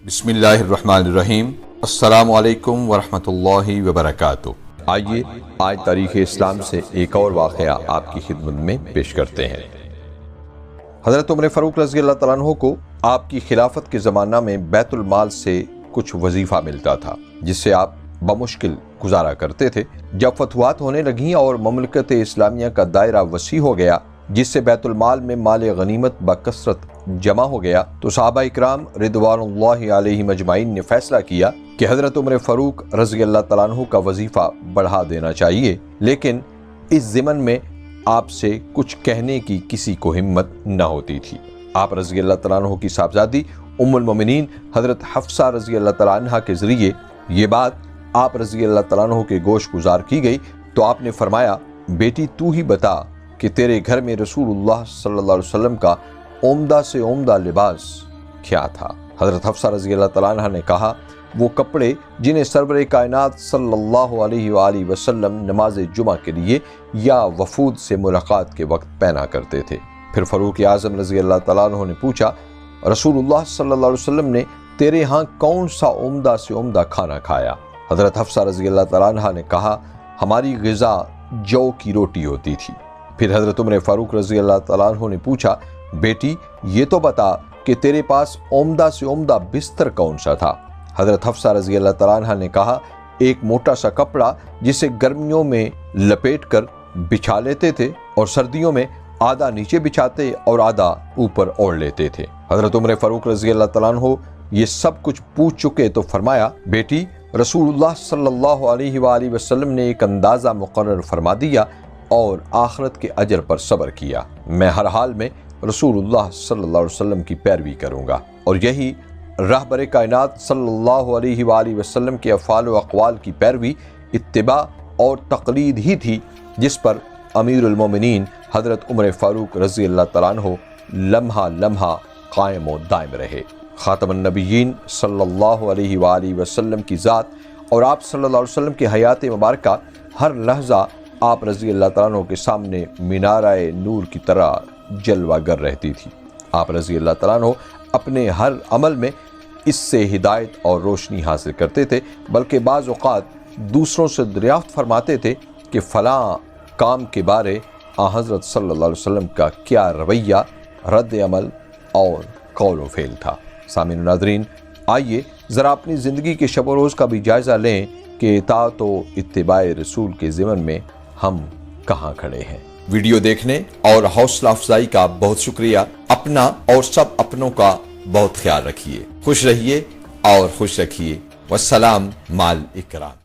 بسم اللہ الرحمن الرحیم۔ السلام علیکم ورحمۃ اللہ وبرکاتہ۔ آئیے آج تاریخ اسلام سے ایک اور واقعہ آپ کی خدمت میں پیش کرتے ہیں۔ حضرت عمر فاروق رضی اللہ تعالیٰ عنہ کو آپ کی خلافت کے زمانہ میں بیت المال سے کچھ وظیفہ ملتا تھا جس سے آپ بمشکل گزارا کرتے تھے۔ جب فتوحات ہونے لگیں اور مملکت اسلامیہ کا دائرہ وسیع ہو گیا جس سے بیت المال میں مال غنیمت بکثرت جمع ہو گیا تو صحابہ اکرام رضوان اللہ علیہم اجمعین نے فیصلہ کیا کہ حضرت عمر فاروق رضی اللہ تعالیٰ عنہ کا وظیفہ بڑھا دینا چاہیے، لیکن اس ضمن میں آپ سے کچھ کہنے کی کسی کو ہمت نہ ہوتی تھی۔ آپ رضی اللہ تعالیٰ عنہ کی صاحبزادی ام المومنین حضرت حفصہ رضی اللہ تعالیٰ عنہ کے ذریعے یہ بات آپ رضی اللہ تعالیٰ عنہ کے گوش گزار کی گئی تو آپ نے فرمایا، بیٹی تو ہی بتا کہ تیرے گھر میں رسول اللہ صلی اللہ علیہ وسلم کا عمدہ سے عمدہ لباس کیا تھا؟ حضرت حفصہ رضی اللہ تعالیٰ عنہ نے کہا، وہ کپڑے جنہیں سرور کائنات صلی اللہ علیہ وآلہ وسلم نماز جمعہ کے لیے یا وفود سے ملاقات کے وقت پہنا کرتے تھے۔ پھر فاروق اعظم رضی اللہ تعالیٰ عنہ نے پوچھا، رسول اللہ صلی اللہ علیہ وسلم نے تیرے ہاں کون سا عمدہ سے عمدہ کھانا کھایا؟ حضرت حفصہ رضی اللہ تعالیٰ عنہ نے کہا، ہماری غذا جو کی روٹی ہوتی تھی۔ پھر حضرت عمر فاروق رضی اللہ تعالیٰ عنہ نے پوچھا، بیٹی یہ تو بتا کہ تیرے پاس عمدہ سے عمدہ بستر کون سا تھا؟ حضرت حفصہ رضی اللہ تعالیٰ عنہ نے کہا، ایک موٹا سا کپڑا جسے گرمیوں میں لپیٹ کر بچھا لیتے تھے اور سردیوں میں آدھا نیچے بچھاتے اور آدھا اوپر اوڑھ لیتے تھے۔ حضرت عمر فاروق رضی اللہ تعالیٰ عنہ یہ سب کچھ پوچھ چکے تو فرمایا، بیٹی رسول اللہ صلی اللہ علیہ وآلہ وسلم نے ایک اندازہ مقرر فرما دیا اور آخرت کے اجر پر صبر کیا۔ میں ہر حال میں رسول اللہ صلی اللہ علیہ وسلم کی پیروی کروں گا، اور یہی رہبر کائنات صلی اللہ علیہ وآلہ وسلم کے افعال و اقوال کی پیروی، اتباع اور تقلید ہی تھی جس پر امیر المومنین حضرت عمر فاروق رضی اللہ تعالیٰ عنہ لمحہ لمحہ قائم و دائم رہے۔ خاتم النبیین صلی اللہ علیہ وآلہ وسلم کی ذات اور آپ صلی اللہ علیہ وسلم کی حیات مبارکہ ہر لحظہ آپ رضی اللہ تعالیٰ عنہ کے سامنے مینارہ نور کی طرح جلوہ گر رہتی تھی۔ آپ رضی اللہ تعالیٰ عنہ اپنے ہر عمل میں اس سے ہدایت اور روشنی حاصل کرتے تھے، بلکہ بعض اوقات دوسروں سے دریافت فرماتے تھے کہ فلاں کام کے بارے حضرت صلی اللہ علیہ وسلم کا کیا رویہ، رد عمل اور قول و فعل تھا۔ سامعین و ناظرین، آئیے ذرا اپنی زندگی کے شب و روز کا بھی جائزہ لیں کہ اطاعت و اتباع رسول کے ضمن میں ہم کہاں کھڑے ہیں۔ ویڈیو دیکھنے اور حوصلہ افزائی کا بہت شکریہ۔ اپنا اور سب اپنوں کا بہت خیال رکھیے۔ خوش رہیے اور خوش رکھیے۔ والسلام مع الاکرام۔